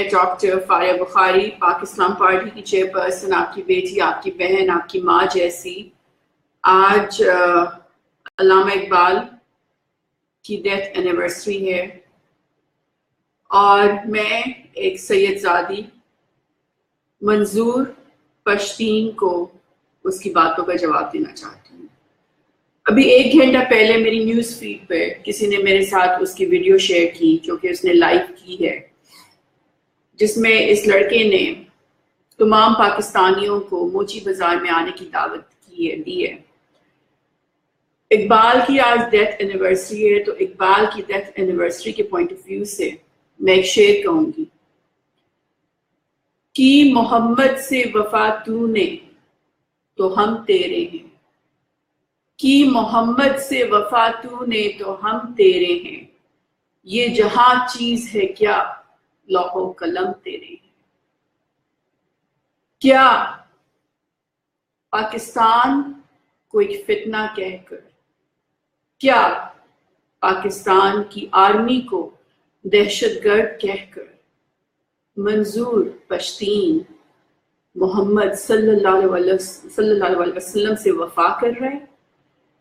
میں ڈاکٹر فاریہ بخاری، پاکستان پارٹی کی چیئرپرسن، آپ کی بیٹی، آپ کی بہن، آپ کی ماں جیسی، آج علامہ اقبال کی ڈیتھ اینیورسری ہے اور میں ایک سید زادی منظور پشتین کو اس کی باتوں کا جواب دینا چاہتی ہوں۔ ابھی 1 گھنٹہ پہلے میری نیوز فیڈ پہ کسی نے میرے ساتھ اس کی ویڈیو شیئر کی جو کہ اس نے لائیو کی ہے، جس میں اس لڑکے نے تمام پاکستانیوں کو موچی بازار میں آنے کی دعوت دی ہے۔ اقبال کی آج ڈیتھ اینیورسری ہے، تو اقبال کی ڈیتھ اینیورسری کے پوائنٹ آف ویو سے میں ایک شعر کہوں گی کہ محمد سے وفا تو نے تو ہم تیرے ہیں، کہ محمد سے وفا تو نے تو ہم تیرے ہیں، یہ جہاں چیز ہے کیا لوح و قلم تیرے ہیں۔ کیا پاکستان کو ایک فتنہ کہہ کر، کیا پاکستان کی آرمی کو دہشت گرد کہہ کر منظور پشتین محمد صلی اللہ علیہ وسلم سے وفا کر رہے،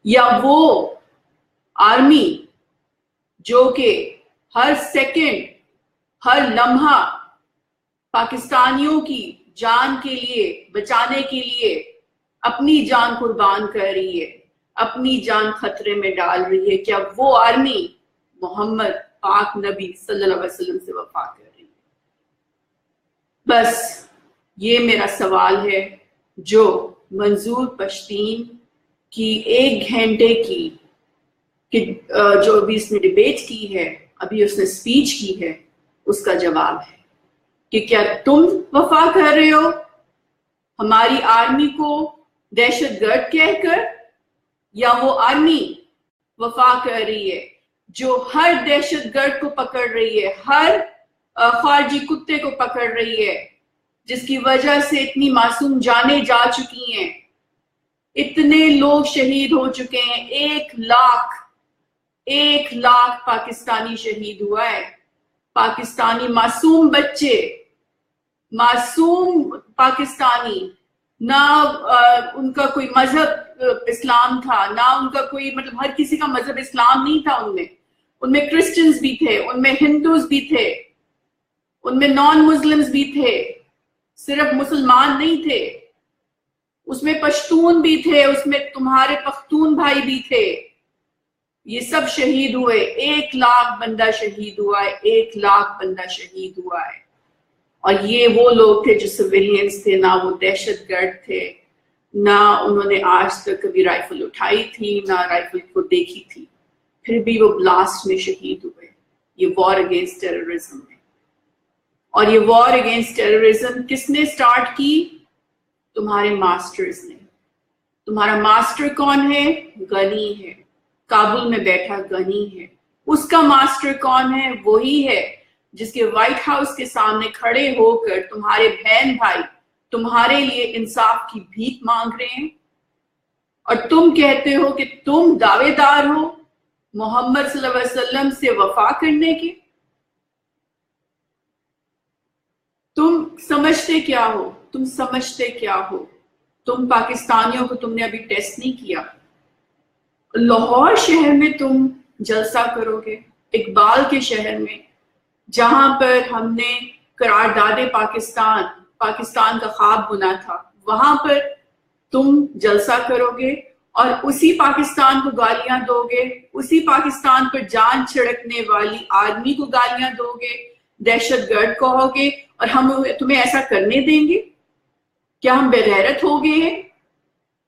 یا وہ آرمی جو کہ ہر سیکنڈ ہر لمحہ پاکستانیوں کی جان کے لیے بچانے کے لیے اپنی جان قربان کر رہی ہے، اپنی جان خطرے میں ڈال رہی ہے، کیا وہ آرمی محمد پاک نبی صلی اللہ علیہ وسلم سے وفا کر رہی ہے؟ بس یہ میرا سوال ہے جو منظور پشتین کی 1 گھنٹے کی جو ابھی اس نے ڈیبیٹ کی ہے، ابھی اس نے سپیچ کی ہے، اس کا جواب ہے کہ کیا تم وفا کر رہے ہو ہماری آرمی کو دہشت گرد کہہ کر، یا وہ آرمی وفا کر رہی ہے جو ہر دہشت گرد کو پکڑ رہی ہے، ہر خارجی کتے کو پکڑ رہی ہے، جس کی وجہ سے اتنی معصوم جانیں جا چکی ہیں، اتنے لوگ شہید ہو چکے ہیں، 1 لاکھ پاکستانی شہید ہوا ہے، پاکستانی معصوم بچے، معصوم پاکستانی، نہ ان کا کوئی مذہب اسلام تھا، نہ ان کا کوئی مطلب ہر کسی کا مذہب اسلام نہیں تھا، ان میں کرسچنز بھی تھے، ان میں ہندوز بھی تھے، ان میں نان مسلمز بھی تھے، صرف مسلمان نہیں تھے، اس میں پشتون بھی تھے، اس میں تمہارے پختون بھائی بھی تھے، یہ سب شہید ہوئے، 1 لاکھ بندہ شہید ہوا ہے، 1 لاکھ بندہ شہید ہوا ہے، اور یہ وہ لوگ تھے جو سویلینز تھے، نہ وہ دہشت گرد تھے، نہ انہوں نے آج تک کبھی رائفل اٹھائی تھی، نہ رائفل کو دیکھی تھی، پھر بھی وہ بلاسٹ میں شہید ہوئے۔ یہ وار اگینسٹ ٹیررزم ہے، اور یہ وار اگینسٹ ٹیررزم کس نے سٹارٹ کی؟ تمہارے ماسٹرز نے۔ تمہارا ماسٹر کون ہے؟ غنی ہے، کابل میں بیٹھا غنی ہے۔ اس کا ماسٹر کون ہے؟ وہی ہے جس کے وائٹ ہاؤس کے سامنے کھڑے ہو کر تمہارے بہن بھائی تمہارے لیے انصاف کی بھیک مانگ رہے ہیں، اور تم کہتے ہو کہ تم دعوے دار ہو محمد صلی اللہ علیہ وسلم سے وفا کرنے کے۔ تم سمجھتے کیا ہو؟ تم سمجھتے کیا ہو؟ تم پاکستانیوں کو تم نے ابھی ٹیسٹ نہیں کیا۔ لاہور شہر میں تم جلسہ کرو گے، اقبال کے شہر میں، جہاں پر ہم نے قرارداد پاکستان کا خواب بنا تھا، وہاں پر تم جلسہ کرو گے اور اسی پاکستان کو گالیاں دو گے، اسی پاکستان پر جان چھڑکنے والی آرمی کو گالیاں دو گے، دہشت گرد کہو گے، اور ہم تمہیں ایسا کرنے دیں گے؟ کیا ہم بے غیرت ہو گئے ہیں؟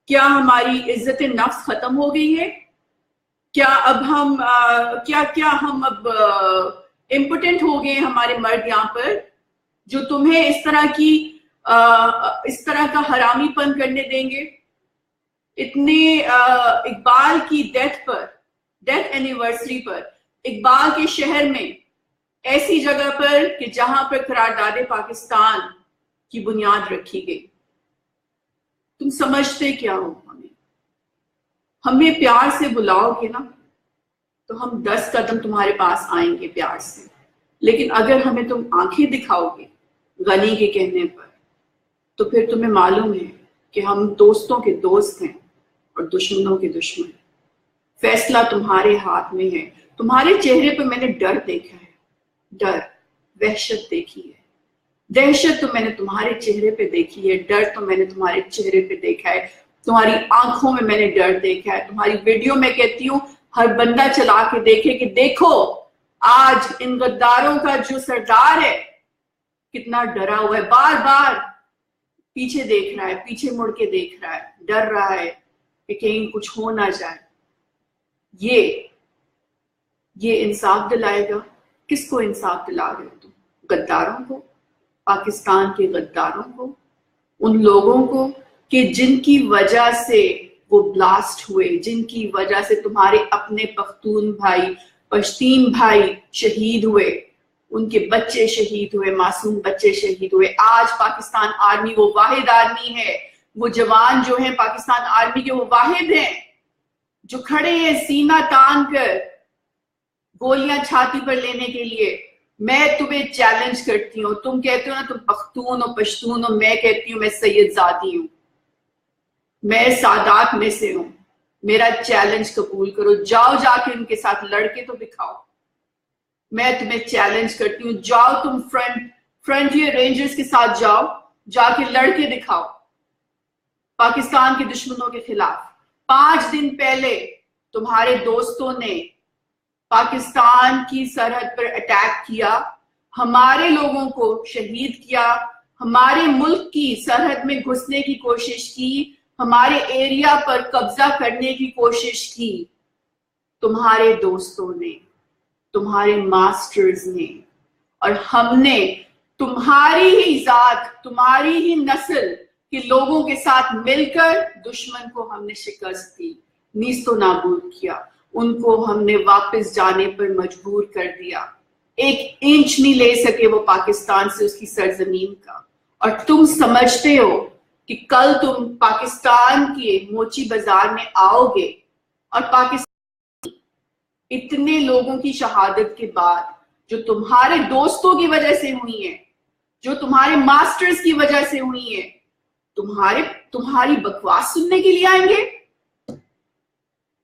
کیا ہماری عزت نفس ختم ہو گئی ہے؟ کیا اب ہم اب امپوٹنٹ ہو گئے ہمارے مرد یہاں پر، جو تمہیں اس طرح کا حرامی پن کرنے دیں گے؟ اتنے اقبال کی ڈیتھ اینیورسری پر، اقبال کے شہر میں، ایسی جگہ پر کہ جہاں پر قرارداد پاکستان کی بنیاد رکھی گئی، تم سمجھتے کیا ہو؟ ہمیں پیار سے بلاؤ گے نا تو ہم 10 قدم تمہارے پاس آئیں گے پیار سے، لیکن اگر ہمیں تم آنکھیں دکھاؤ گے غنی کے کہنے پر تو پھر تمہیں معلوم ہے کہ ہم دوستوں کے دوست ہیں اور دشمنوں کے دشمن. فیصلہ تمہارے ہاتھ میں ہے. تمہارے چہرے پہ میں نے ڈر دیکھا ہے, ڈر, وحشت دیکھی ہے. دہشت تو میں نے تمہارے چہرے پہ دیکھی ہے, ڈر تو میں نے تمہارے چہرے پہ دیکھا ہے, تمہاری آنکھوں میں نے ڈر دیکھا ہے. تمہاری ویڈیو میں کہتی ہوں ہر بندہ چلا کے دیکھے کہ دیکھو آج ان غداروں کا جو سردار ہے کتنا ڈرا ہوا ہے, بار بار پیچھے دیکھ رہا ہے, پیچھے مڑ کے دیکھ رہا ہے, ڈر رہا ہے کہ کہیں کچھ ہو نہ جائے. یہ انصاف دلائے گا. کس کو انصاف دلا رہے ہو تم؟ غداروں کو, پاکستان کے غداروں کو, ان لوگوں کو کہ جن کی وجہ سے وہ بلاسٹ ہوئے, جن کی وجہ سے تمہارے اپنے پختون بھائی, پشتین بھائی شہید ہوئے, ان کے بچے شہید ہوئے, معصوم بچے شہید ہوئے. آج پاکستان آرمی وہ واحد آرمی ہے, وہ جوان جو ہیں پاکستان آرمی کے وہ واحد ہیں جو کھڑے ہیں سینہ تان کر گولیاں چھاتی پر لینے کے لیے. میں تمہیں چیلنج کرتی ہوں, تم کہتے ہو نا تم پختون ہو پشتون ہو, میں کہتی ہوں میں سید زادی ہوں, میں سادات میں سے ہوں. میرا چیلنج قبول کرو, جاؤ جا کے ان کے ساتھ لڑ کے تو دکھاؤ. میں تمہیں چیلنج کرتی ہوں, جاؤ تم فرنٹیئر رینجرز کے ساتھ جاؤ, جا کے لڑ کے دکھاؤ پاکستان کے دشمنوں کے خلاف. 5 دن پہلے تمہارے دوستوں نے پاکستان کی سرحد پر اٹیک کیا, ہمارے لوگوں کو شہید کیا, ہمارے ملک کی سرحد میں گھسنے کی کوشش کی, ہمارے ایریا پر قبضہ کرنے کی کوشش کی. تمہارے دوستوں نے, تمہارے ماسٹرز نے, اور ہم نے تمہاری ہی ذات, تمہاری ہی نسل کے لوگوں کے ساتھ مل کر دشمن کو ہم نے شکست دی, نیست و نابود کیا. ان کو ہم نے واپس جانے پر مجبور کر دیا. 1 انچ نہیں لے سکے وہ پاکستان سے, اس کی سرزمین کا. اور تم سمجھتے ہو کہ کل تم پاکستان کے موچی بازار میں آؤ گے اور پاکستان اتنے لوگوں کی شہادت کے بعد جو تمہارے دوستوں کی وجہ سے ہوئی ہیں, جو تمہارے ماسٹرز کی وجہ سے ہوئی ہیں, تمہاری بکواس سننے کے لیے آئیں گے؟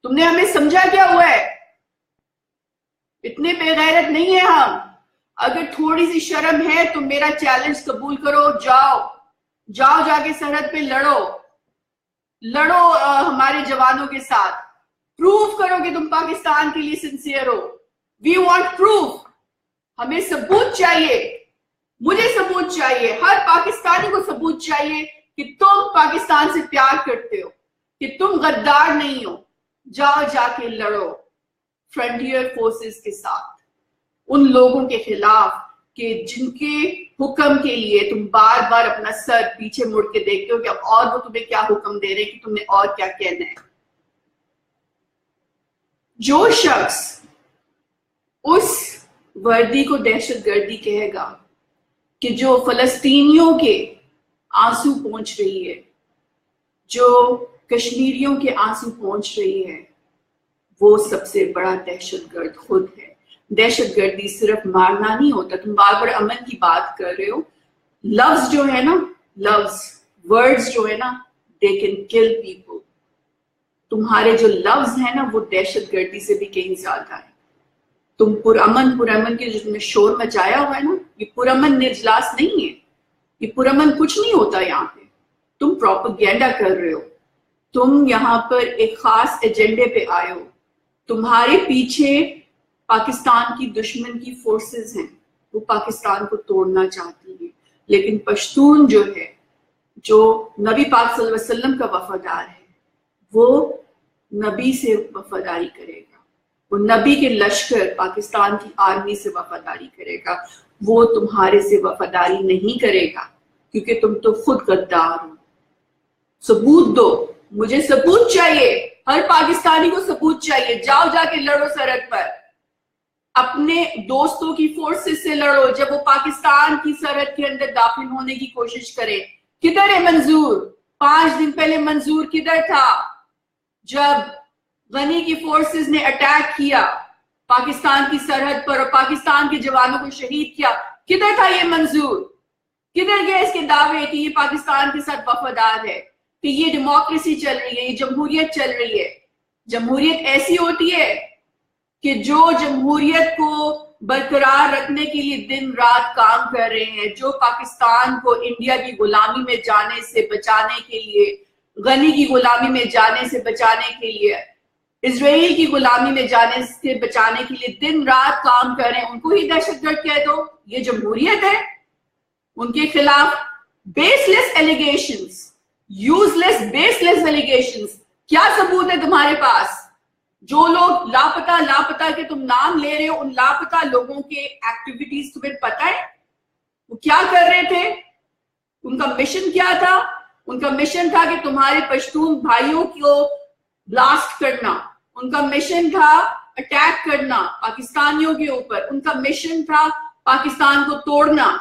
تم نے ہمیں سمجھا کیا ہوا ہے؟ اتنے بے غیرت نہیں ہے ہم. اگر تھوڑی سی شرم ہے تو میرا چیلنج قبول کرو, جاؤ جا کے سرحد پہ لڑو ہمارے جوانوں کے ساتھ. پروف کرو کہ تم پاکستان کے لیے سنسیئر ہو. We want proof. ہمیں ثبوت چاہیے, مجھے ثبوت چاہیے, ہر پاکستانی کو ثبوت چاہیے کہ تم پاکستان سے پیار کرتے ہو, کہ تم غدار نہیں ہو. جاؤ جا کے لڑو فرنٹیئر فورسز کے ساتھ, ان لوگوں کے خلاف کہ جن کے حکم کے لیے تم بار بار اپنا سر پیچھے مڑ کے دیکھتے ہو کہ اور وہ تمہیں کیا حکم دے رہے کہ تم نے اور کیا کہنا ہے. جو شخص اس وردی کو دہشت گردی کہے گا کہ جو فلسطینیوں کے آنسو پہنچ رہی ہے, جو کشمیریوں کے آنسو پہنچ رہی ہے, وہ سب سے بڑا دہشت گرد خود ہے. دہشت گردی صرف مارنا نہیں ہوتا. تم بار بار امن کی بات کر رہے ہو. لفظ جو ہے نا, ورڈز جو ہے نا, they can kill people. تمہارے جو لفظ ہیں نا وہ دہشت گردی سے بھی کہیں زیادہ ہے. تم پرامن کے جو تم نے شور مچایا ہوا ہے نا, یہ پرامن اجلاس نہیں ہے. یہ پرامن کچھ نہیں ہوتا یہاں پہ. تم پروپیگینڈا کر رہے ہو. تم یہاں پر ایک خاص ایجنڈے پہ آئے ہو. تمہارے پیچھے پاکستان کی دشمن کی فورسز ہیں, وہ پاکستان کو توڑنا چاہتی ہیں. لیکن پشتون جو ہے, جو نبی پاک صلی اللہ علیہ وسلم کا وفادار ہے, وہ نبی سے وفاداری کرے گا. وہ نبی کے لشکر پاکستان کی آرمی سے وفاداری کرے گا. وہ تمہارے سے وفاداری نہیں کرے گا, کیونکہ تم تو خود غدار ہو. ثبوت دو, مجھے ثبوت چاہیے, ہر پاکستانی کو ثبوت چاہیے. جاؤ جا کے لڑو سرحد پر, اپنے دوستوں کی فورسز سے لڑو جب وہ پاکستان کی سرحد کے اندر داخل ہونے کی کوشش کرے. کدھر ہے منظور؟ 5 دن پہلے منظور کدھر تھا جب غنی کی فورسز نے اٹیک کیا؟ پاکستان کی سرحد پر اور پاکستان کے جوانوں کو شہید کیا. کدھر تھا یہ منظور؟ کدھر گئے اس کے دعوے کہ یہ پاکستان کے ساتھ وفادار ہے، کہ یہ ڈیموکریسی چل رہی ہے، یہ جمہوریت چل رہی ہے؟ جمہوریت ایسی ہوتی ہے کہ جو جمہوریت کو برقرار رکھنے کے لیے دن رات کام کر رہے ہیں، جو پاکستان کو انڈیا کی غلامی میں جانے سے بچانے کے لیے، غنی کی غلامی میں جانے سے بچانے کے لیے، اسرائیل کی غلامی میں جانے سے بچانے کے لیے دن رات کام کر رہے ہیں، ان کو ہی دہشت گرد کہہ دو؟ یہ جمہوریت ہے؟ ان کے خلاف بیس لیس ایلیگیشنز، یوز لیس بیس لیس ایلیگیشنز. کیا ثبوت ہے تمہارے پاس؟ جو لوگ لاپتہ کے تم نام لے رہے ہو، ان لاپتہ لوگوں کے ایکٹیویٹیز تمہیں پتہ ہے وہ کیا کر رہے تھے؟ ان کا مشن کیا تھا؟ ان کا مشن تھا کہ تمہارے پشتون بھائیوں کو بلاسٹ کرنا. ان کا مشن تھا اٹیک کرنا پاکستانیوں کے اوپر. ان کا مشن تھا پاکستان کو توڑنا.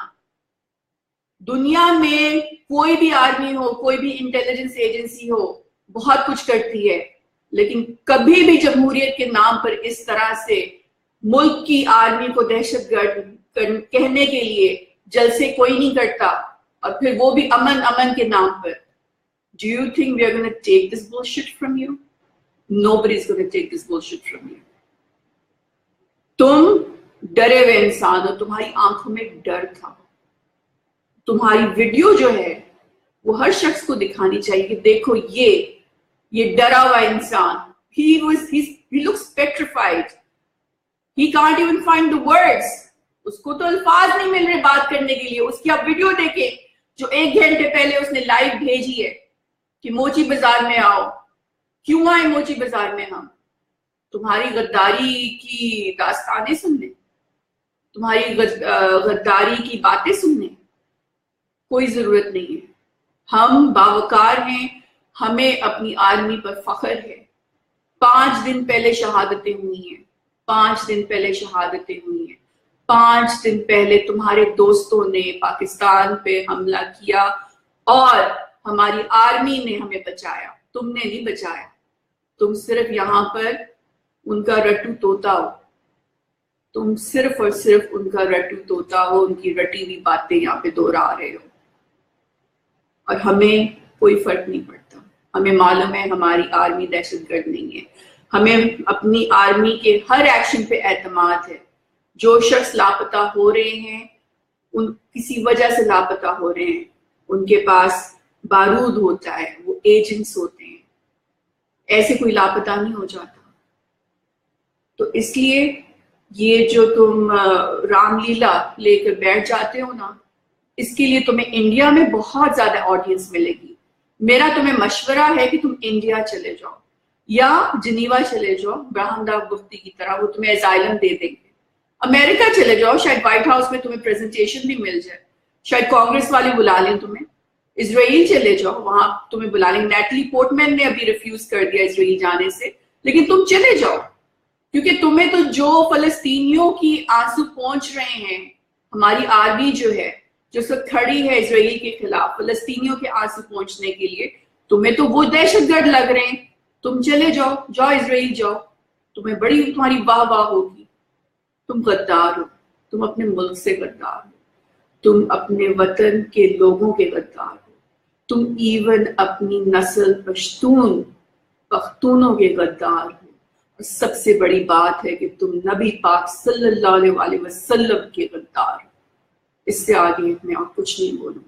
دنیا میں کوئی بھی آرمی ہو، کوئی بھی انٹیلیجنس ایجنسی ہو، بہت کچھ کرتی ہے، لیکن کبھی بھی جمہوریت کے نام پر اس طرح سے ملک کی آرمی کو دہشت گرد کہنے کے لیے جلسے کوئی نہیں کرتا، اور پھر وہ بھی امن کے نام پر. Do you think we are going to take this bullshit from you? Nobody is going to take this bullshit from you. تم ڈرے ہوئے انسان ہو، تمہاری آنکھوں میں ڈر تھا. تمہاری ویڈیو جو ہے وہ ہر شخص کو دکھانی چاہیے کہ دیکھو یہ ڈرا ہوا انسان. He looks petrified. He can't even find the words. اس کو تو الفاظ نہیں مل رہے بات کرنے کے لیے. اس کی آپ ویڈیو دیکھیں جو 1 گھنٹے پہلے اس نے لائیو بھیجی ہے کہ موچی بازار میں آؤ. کیوں آئے موچی بازار میں ہم؟ تمہاری غداری کی داستانیں سننے، تمہاری غداری کی باتیں سننے کوئی ضرورت نہیں ہے. ہم باوقار ہیں، ہمیں اپنی آرمی پر فخر ہے. 5 دن پہلے شہادتیں ہوئی ہیں، 5 دن پہلے شہادتیں ہوئی ہیں. 5 دن پہلے تمہارے دوستوں نے پاکستان پہ حملہ کیا اور ہماری آرمی نے ہمیں بچایا. تم نے نہیں بچایا. تم صرف یہاں پر ان کا رٹو توتا ہو. تم صرف اور صرف ان کا رٹو توتا ہو، ان کی رٹی ہوئی باتیں یہاں پہ دوہرا رہے ہو. اور ہمیں کوئی فرق نہیں پڑتا. ہمیں معلوم ہے ہماری آرمی دہشت گرد نہیں ہے. ہمیں اپنی آرمی کے ہر ایکشن پہ اعتماد ہے. جو شخص لاپتہ ہو رہے ہیں، ان کسی وجہ سے لاپتہ ہو رہے ہیں، ان کے پاس بارود ہوتا ہے، وہ ایجنٹس ہوتے ہیں. ایسے کوئی لاپتہ نہیں ہو جاتا. تو اس لیے یہ جو تم رام لیلا لے کر بیٹھ جاتے ہو نا، اس کے لیے تمہیں انڈیا میں بہت زیادہ آڈینس ملے گی. میرا تمہیں مشورہ ہے کہ تم انڈیا چلے جاؤ یا جنیوا چلے جاؤ براہم داس مفتی کی طرح، وہ تمہیں اسائلم دے دیں گے. امریکہ چلے جاؤ، شاید وائٹ ہاؤس میں تمہیں پریزنٹیشن بھی مل جائے، شاید کانگریس والے بلا لیں تمہیں. اسرائیل چلے جاؤ، وہاں تمہیں بلا لیں. نیٹلی پورٹمین نے ابھی ریفیوز کر دیا اسرائیل جانے سے، لیکن تم چلے جاؤ، کیونکہ تمہیں تو جو فلسطینیوں کی آنسو پہنچ رہے ہیں، ہماری آرمی جو ہے جو سب کھڑی ہے اسرائیل کے خلاف فلسطینیوں کے آنسو پہنچنے کے لیے، تمہیں تو وہ دہشت گرد لگ رہے ہیں. تم چلے جاؤ، جاؤ اسرائیل جاؤ، تمہیں بڑی تمہاری واہ واہ ہوگی. تم غدار ہو، تم اپنے ملک سے غدار ہو، تم اپنے وطن کے لوگوں کے غدار ہو، تم ایون اپنی نسل پختونوں کے غدار ہو. اور سب سے بڑی بات ہے کہ تم نبی پاک صلی اللہ علیہ وسلم کے غدار ہو. اس سے آگے میں اور کچھ نہیں بولوں.